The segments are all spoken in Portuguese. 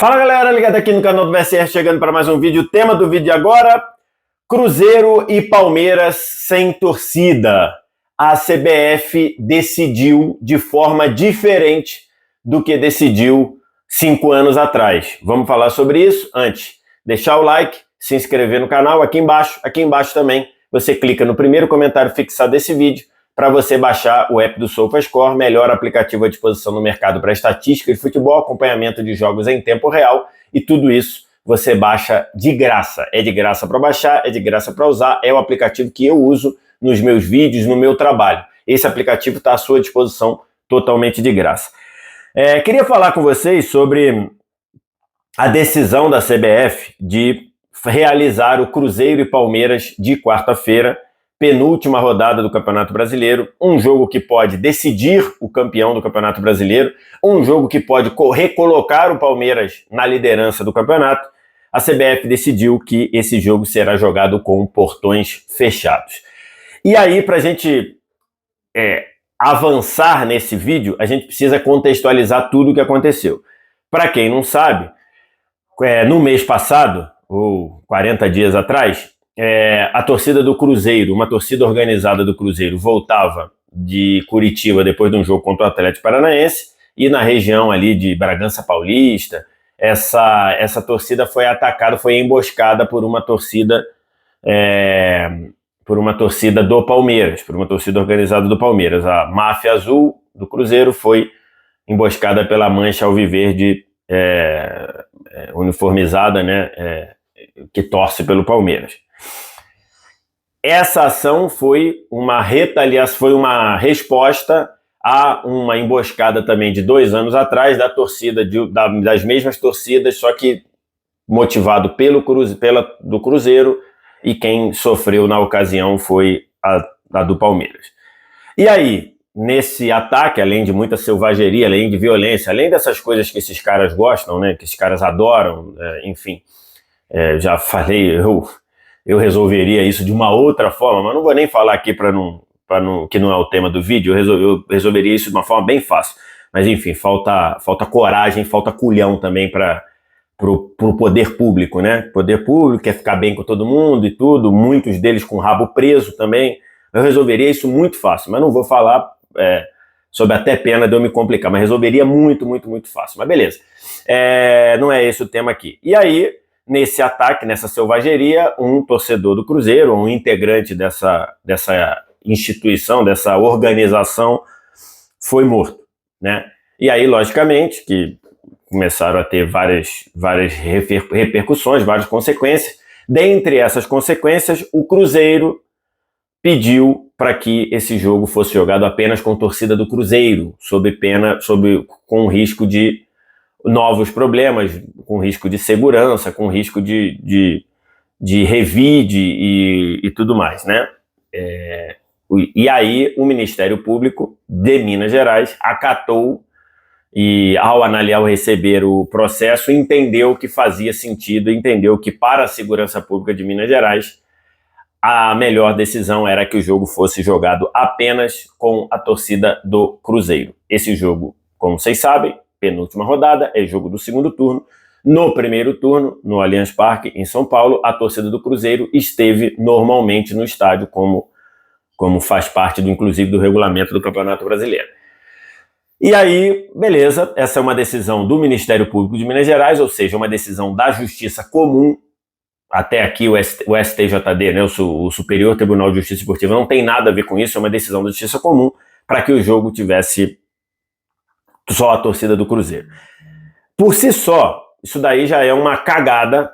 Fala galera, ligado aqui no canal do VSR, chegando para mais um vídeo. O tema do vídeo agora: Cruzeiro e Palmeiras sem torcida. A CBF decidiu de forma diferente do que decidiu 5 anos atrás. Vamos falar sobre isso? Antes, deixar o like, se inscrever no canal aqui embaixo também. Você clica no primeiro comentário fixado desse vídeo para você baixar o app do SofaScore, melhor aplicativo à disposição no mercado para estatística de futebol, acompanhamento de jogos em tempo real, e tudo isso você baixa de graça. É de graça para baixar, é de graça para usar, é o aplicativo que eu uso nos meus vídeos, no meu trabalho. Esse aplicativo está à sua disposição totalmente de graça. Queria falar com vocês sobre a decisão da CBF de realizar o Cruzeiro e Palmeiras de quarta-feira, penúltima rodada do Campeonato Brasileiro, um jogo que pode decidir o campeão do Campeonato Brasileiro, um jogo que pode recolocar o Palmeiras na liderança do campeonato. A CBF decidiu que esse jogo será jogado com portões fechados. E aí, para a gente avançar nesse vídeo, a gente precisa contextualizar tudo o que aconteceu. Para quem não sabe, no mês passado, ou 40 dias atrás, a torcida do Cruzeiro, uma torcida organizada do Cruzeiro, voltava de Curitiba depois de um jogo contra o Atlético Paranaense, e na região ali de Bragança Paulista, essa torcida foi atacada, foi emboscada por uma torcida do Palmeiras, por uma torcida organizada do Palmeiras. A máfia azul do Cruzeiro foi emboscada pela mancha alviverde uniformizada, que torce pelo Palmeiras. Essa ação foi uma retaliação, foi uma resposta a uma emboscada também de 2 anos atrás da torcida, das mesmas torcidas, só que motivado do Cruzeiro, e quem sofreu na ocasião foi a do Palmeiras. E aí, nesse ataque, além de muita selvageria, além de violência, além dessas coisas que esses caras gostam, que esses caras adoram, enfim, já falei, eu resolveria isso de uma outra forma, mas não vou nem falar aqui que não é o tema do vídeo. Eu resolveria isso de uma forma bem fácil. Mas enfim, falta coragem, falta culhão também para o poder público, né? O poder público quer ficar bem com todo mundo e tudo, muitos deles com o rabo preso também. Eu resolveria isso muito fácil, mas não vou falar sobre até pena de eu me complicar, mas resolveria muito, muito, muito fácil. Mas beleza, não é esse o tema aqui. E aí, nesse ataque, nessa selvageria, um torcedor do Cruzeiro, um integrante dessa instituição, dessa organização, foi morto, né? E aí, logicamente, que começaram a ter várias repercussões, várias consequências. Dentre essas consequências, o Cruzeiro pediu para que esse jogo fosse jogado apenas com torcida do Cruzeiro, com risco de novos problemas, com risco de segurança, com risco de revide e tudo mais, né? E aí o Ministério Público de Minas Gerais acatou e, ao receber o processo, entendeu que fazia sentido, entendeu que para a segurança pública de Minas Gerais a melhor decisão era que o jogo fosse jogado apenas com a torcida do Cruzeiro. Esse jogo, como vocês sabem, penúltima rodada, é jogo do segundo turno. No primeiro turno, no Allianz Parque, em São Paulo, a torcida do Cruzeiro esteve normalmente no estádio, como faz parte, inclusive, do regulamento do Campeonato Brasileiro. E aí, beleza, essa é uma decisão do Ministério Público de Minas Gerais, ou seja, uma decisão da Justiça Comum. Até aqui o STJD, né, o Superior Tribunal de Justiça Esportiva, não tem nada a ver com isso, é uma decisão da Justiça Comum para que o jogo tivesse só a torcida do Cruzeiro. Por si só, isso daí já é uma cagada,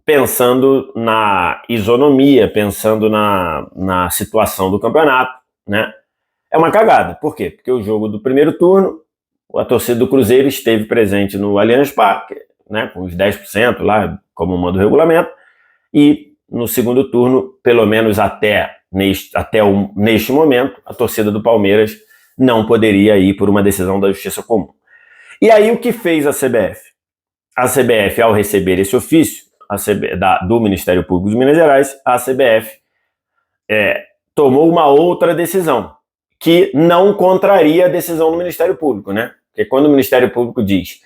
pensando na isonomia, pensando na situação do campeonato, né? É uma cagada. Por quê? Porque o jogo do primeiro turno, a torcida do Cruzeiro esteve presente no Allianz Parque, né, com os 10% lá, como manda o regulamento, e no segundo turno, pelo menos até neste momento, a torcida do Palmeiras não poderia ir por uma decisão da Justiça Comum. E aí o que fez a CBF? A CBF, ao receber esse ofício do Ministério Público de Minas Gerais, a CBF tomou uma outra decisão, que não contraria a decisão do Ministério Público, né? Porque quando o Ministério Público diz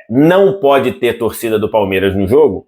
não pode ter torcida do Palmeiras no jogo,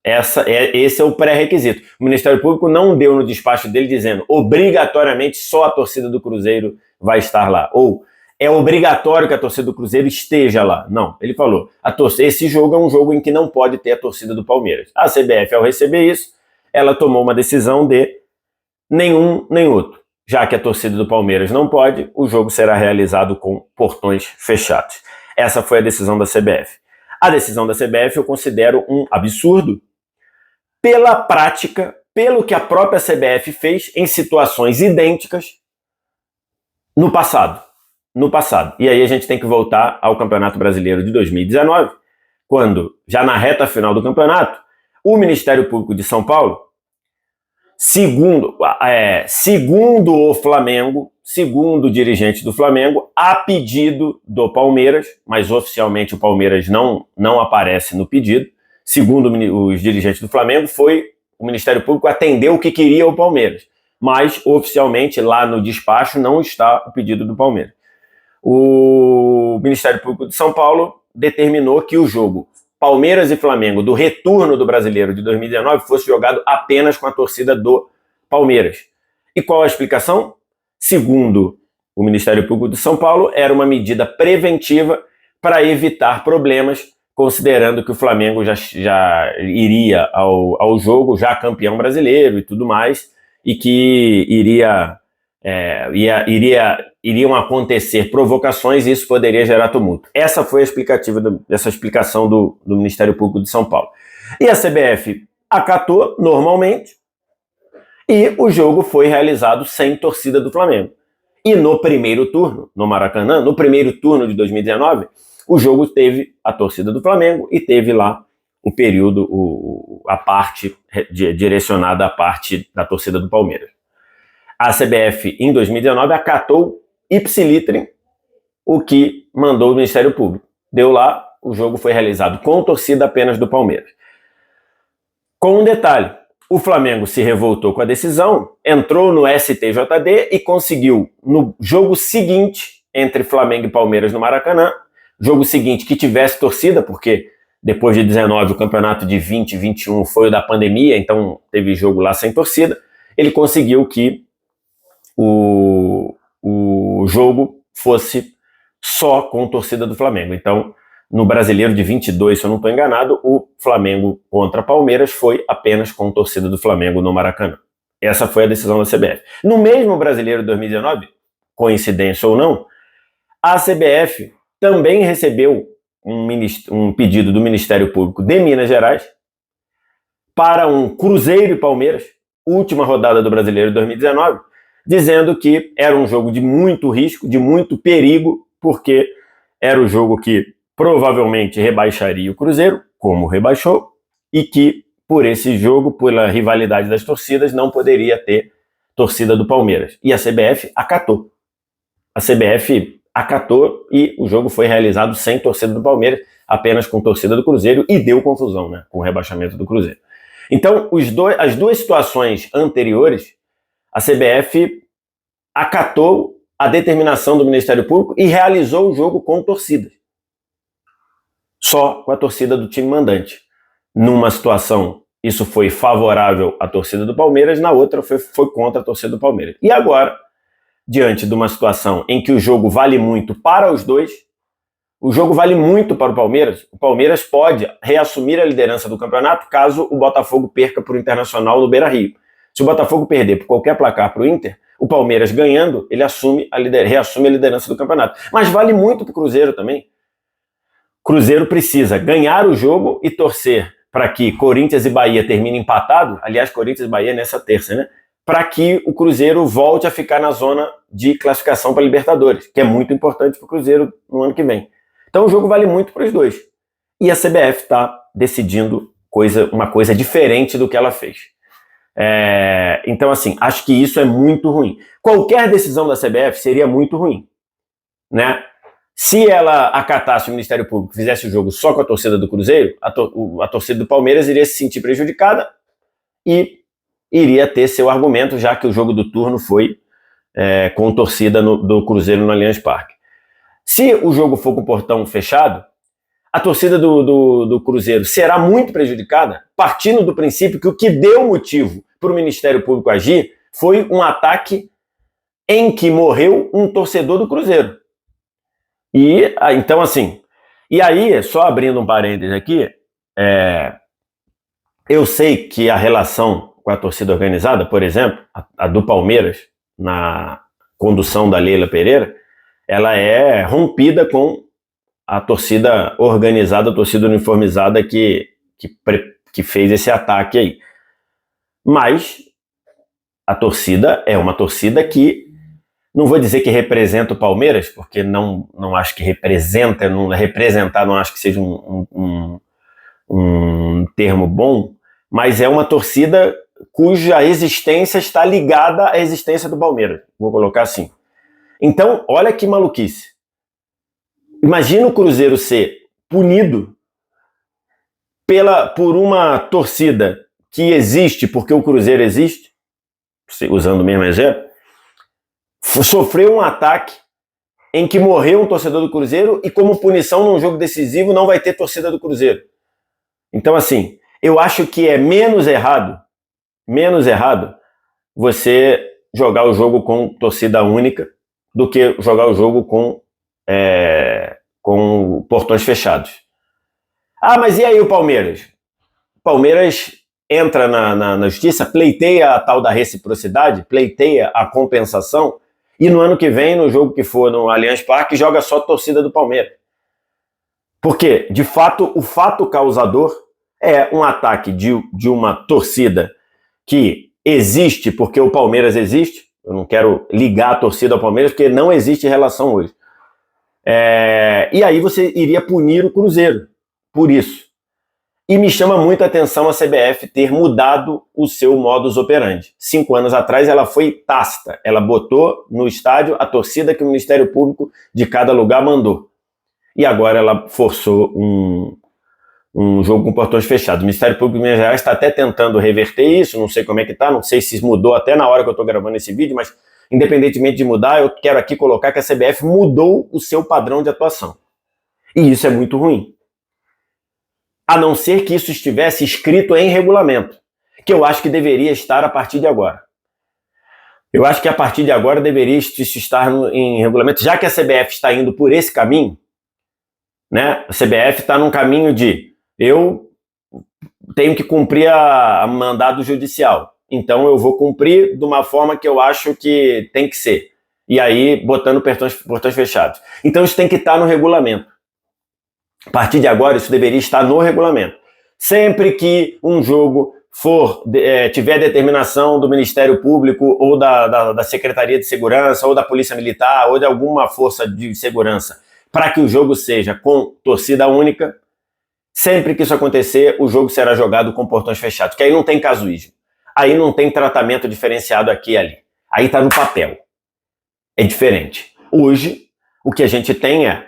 esse é o pré-requisito. O Ministério Público não deu no despacho dele dizendo obrigatoriamente só a torcida do Cruzeiro vai estar lá, ou é obrigatório que a torcida do Cruzeiro esteja lá. Não, ele falou, esse jogo é um jogo em que não pode ter a torcida do Palmeiras. A CBF, ao receber isso, ela tomou uma decisão de nenhum nem outro. Já que a torcida do Palmeiras não pode, o jogo será realizado com portões fechados. Essa foi a decisão da CBF. A decisão da CBF eu considero um absurdo pela prática, pelo que a própria CBF fez em situações idênticas no passado. E aí a gente tem que voltar ao Campeonato Brasileiro de 2019, quando, já na reta final do campeonato, o Ministério Público de São Paulo, segundo o Flamengo, segundo o dirigente do Flamengo, a pedido do Palmeiras, mas oficialmente o Palmeiras não aparece no pedido, segundo os dirigentes do Flamengo, foi o Ministério Público atendeu o que queria o Palmeiras, mas oficialmente lá no despacho não está o pedido do Palmeiras. O Ministério Público de São Paulo determinou que o jogo Palmeiras e Flamengo do retorno do Brasileiro de 2019 fosse jogado apenas com a torcida do Palmeiras. E qual a explicação? Segundo o Ministério Público de São Paulo, era uma medida preventiva para evitar problemas, considerando que o Flamengo já iria ao jogo, já campeão brasileiro e tudo mais, e que iriam acontecer provocações e isso poderia gerar tumulto. Essa foi a explicação do Ministério Público de São Paulo. E a CBF acatou normalmente e o jogo foi realizado sem torcida do Flamengo. E no primeiro turno, no Maracanã, no primeiro turno de 2019, o jogo teve a torcida do Flamengo e teve lá o período, a parte direcionada à parte da torcida do Palmeiras. A CBF, em 2019, acatou ipsilitrim o que mandou o Ministério Público. Deu lá, o jogo foi realizado com torcida apenas do Palmeiras. Com um detalhe, o Flamengo se revoltou com a decisão, entrou no STJD e conseguiu, no jogo seguinte, entre Flamengo e Palmeiras no Maracanã, jogo seguinte que tivesse torcida, porque depois de 19 o campeonato de 20 e 21 foi o da pandemia, então teve jogo lá sem torcida, ele conseguiu que o jogo fosse só com torcida do Flamengo. Então, no Brasileiro de 22, se eu não estou enganado, o Flamengo contra Palmeiras foi apenas com torcida do Flamengo no Maracanã. Essa foi a decisão da CBF. No mesmo Brasileiro de 2019, coincidência ou não, a CBF também recebeu um pedido do Ministério Público de Minas Gerais para um Cruzeiro e Palmeiras, última rodada do Brasileiro de 2019, dizendo que era um jogo de muito risco, de muito perigo, porque era o jogo que provavelmente rebaixaria o Cruzeiro, como rebaixou, e que por esse jogo, pela rivalidade das torcidas, não poderia ter torcida do Palmeiras. E a CBF acatou. A CBF acatou e o jogo foi realizado sem torcida do Palmeiras, apenas com torcida do Cruzeiro, e deu confusão, né, com o rebaixamento do Cruzeiro. Então, as duas situações anteriores, a CBF acatou a determinação do Ministério Público e realizou o jogo com torcida. Só com a torcida do time mandante. Numa situação, isso foi favorável à torcida do Palmeiras, na outra foi contra a torcida do Palmeiras. E agora, diante de uma situação em que o jogo vale muito para os dois, o jogo vale muito para o Palmeiras pode reassumir a liderança do campeonato caso o Botafogo perca para o Internacional no Beira-Rio. Se o Botafogo perder por qualquer placar para o Inter, o Palmeiras ganhando, ele reassume a liderança do campeonato. Mas vale muito para o Cruzeiro também. Cruzeiro precisa ganhar o jogo e torcer para que Corinthians e Bahia terminem empatados. Aliás, Corinthians e Bahia nessa terça, né? Para que o Cruzeiro volte a ficar na zona de classificação para Libertadores, que é muito importante para o Cruzeiro no ano que vem. Então o jogo vale muito para os dois. E a CBF está decidindo uma coisa diferente do que ela fez. Então, assim, acho que isso é muito ruim. Qualquer decisão da CBF seria muito ruim, né? Se ela acatasse o Ministério Público e fizesse o jogo só com a torcida do Cruzeiro, a torcida do Palmeiras iria se sentir prejudicada e iria ter seu argumento, já que o jogo do turno foi com torcida do Cruzeiro no Allianz Parque. Se o jogo for com o portão fechado, a torcida do Cruzeiro será muito prejudicada, partindo do princípio que o que deu motivo para o Ministério Público agir foi um ataque em que morreu um torcedor do Cruzeiro. E, então, assim, e aí, só abrindo um parênteses aqui, eu sei que a relação com a torcida organizada, por exemplo, a do Palmeiras, na condução da Leila Pereira, ela é rompida com a torcida organizada, a torcida uniformizada que fez esse ataque aí. Mas a torcida é uma torcida que, não vou dizer que representa o Palmeiras, porque não acho que representa, representar não acho que seja um termo bom, mas é uma torcida cuja existência está ligada à existência do Palmeiras, vou colocar assim. Então, olha que maluquice. Imagina o Cruzeiro ser punido por uma torcida que existe porque o Cruzeiro existe, usando o mesmo exemplo, sofreu um ataque em que morreu um torcedor do Cruzeiro e como punição num jogo decisivo não vai ter torcida do Cruzeiro. Então, assim, eu acho que é menos errado você jogar o jogo com torcida única do que jogar o jogo com portões fechados. Ah, mas e aí o Palmeiras? O Palmeiras entra na justiça, pleiteia a tal da reciprocidade, pleiteia a compensação, e no ano que vem, no jogo que for no Allianz Parque, joga só a torcida do Palmeiras. Porque, de fato, o fato causador é um ataque de uma torcida que existe porque o Palmeiras existe. Eu não quero ligar a torcida ao Palmeiras, porque não existe relação hoje. E aí você iria punir o Cruzeiro por isso. E me chama muito a atenção a CBF ter mudado o seu modus operandi. 5 anos atrás ela foi tácita, ela botou no estádio a torcida que o Ministério Público de cada lugar mandou. E agora ela forçou um jogo com portões fechados. O Ministério Público de Minas Gerais está até tentando reverter isso, não sei como é que está, não sei se mudou até na hora que eu estou gravando esse vídeo, mas independentemente de mudar, eu quero aqui colocar que a CBF mudou o seu padrão de atuação. E isso é muito ruim. A não ser que isso estivesse escrito em regulamento, que eu acho que deveria estar a partir de agora. Eu acho que a partir de agora deveria isso estar em regulamento, já que a CBF está indo por esse caminho, né? A CBF está num caminho de eu tenho que cumprir a mandado judicial, então eu vou cumprir de uma forma que eu acho que tem que ser, e aí botando portões fechados. Então isso tem que estar no regulamento. A partir de agora, isso deveria estar no regulamento. Sempre que um jogo tiver determinação do Ministério Público ou da Secretaria de Segurança ou da Polícia Militar ou de alguma força de segurança para que o jogo seja com torcida única, sempre que isso acontecer, o jogo será jogado com portões fechados, que aí não tem casuísmo. Aí não tem tratamento diferenciado aqui e ali. Aí está no papel. É diferente. Hoje, o que a gente tem é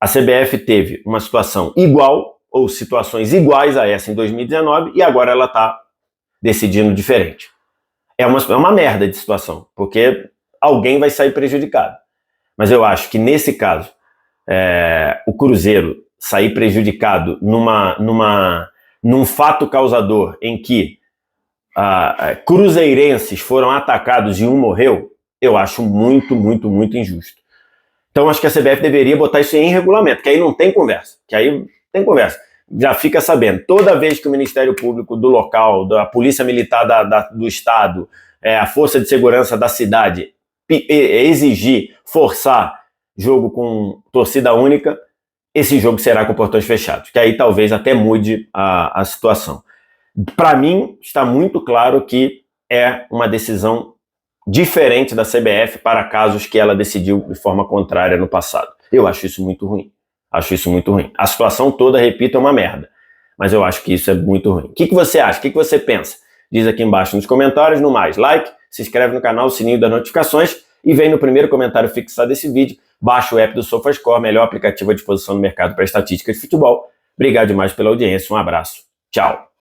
a CBF teve uma situação igual, ou situações iguais a essa em 2019, e agora ela está decidindo diferente. É uma merda de situação, porque alguém vai sair prejudicado. Mas eu acho que nesse caso, o Cruzeiro sair prejudicado num fato causador em que cruzeirenses foram atacados e um morreu, eu acho muito, muito, muito injusto. Então, acho que a CBF deveria botar isso em regulamento, que aí não tem conversa. Já fica sabendo, toda vez que o Ministério Público do local, da Polícia Militar do Estado, a Força de Segurança da cidade, exigir, forçar jogo com torcida única, esse jogo será com portões fechados, que aí talvez até mude a situação. Para mim, está muito claro que é uma decisão diferente da CBF para casos que ela decidiu de forma contrária no passado. Eu acho isso muito ruim. A situação toda, repito, é uma merda. Mas eu acho que isso é muito ruim. O que você acha? O que você pensa? Diz aqui embaixo nos comentários. No mais, like, se inscreve no canal, sininho das notificações e vem no primeiro comentário fixado desse vídeo. Baixa o app do SofaScore, melhor aplicativo à disposição no mercado para estatística de futebol. Obrigado demais pela audiência. Um abraço. Tchau.